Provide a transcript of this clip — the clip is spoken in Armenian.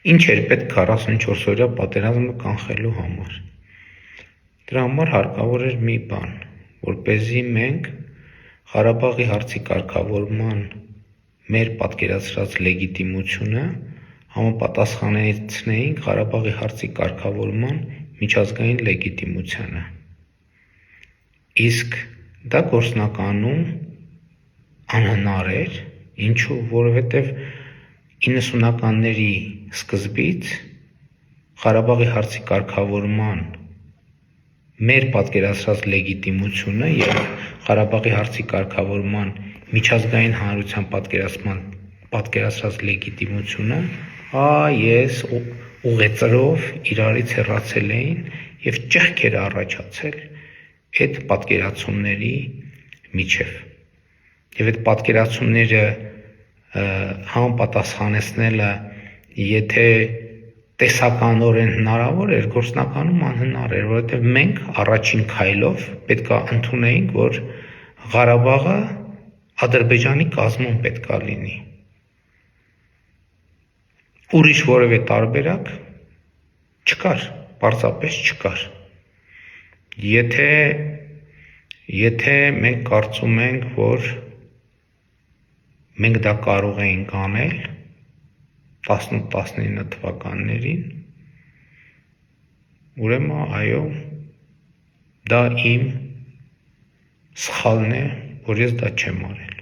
Ինչ էր պետք 44-օրյա պատերազմը կանխելու համար։ Դրա համար հարկավոր էր մի բան, որպեսզի մենք Ղարաբաղի հարցի կարգավորման մեր պատկերացրած լեգիտիմությունը համապատասխանեցնեինք Ղարաբաղի հարցի կարգավորման միջազգային լեգիտիմությանը։ Իսկ դա գործնականում անհնար էր, ինչու, որովհետև 90-ականների սկզբից Ղարաբաղի հարցի կարգավորման մեր պատկերացրած լեգիտիմությունը եւ Ղարաբաղի հարցի կարգավորման միջազգային հանրության պատկերացրած լեգիտիմությունը ես ուղեծրով իրարից հեռացել էին եւ ճեղք էր առաջացել այդ պատկերացումների միջև։ Եվ այդ պատկերացումները համապատասխանեցնելը եթե տեսականորեն հնարավոր էր, գործնականում անհնար էր, որովհետև մենք առաջին քայլով պետքա ընդունեինք, որ Ղարաբաղը Ադրբեջանի կազմում պետքա լինի։ Ուրիշ որևէ տարբերակ չկար, պարզապես չկար։ Եթե մենք կարծում ենք, որ մենք դա կարող էինք անել 18-19 թվականներին, ուրեմն այո, դա իմ սխալն է, որ ես դա չեմ արել։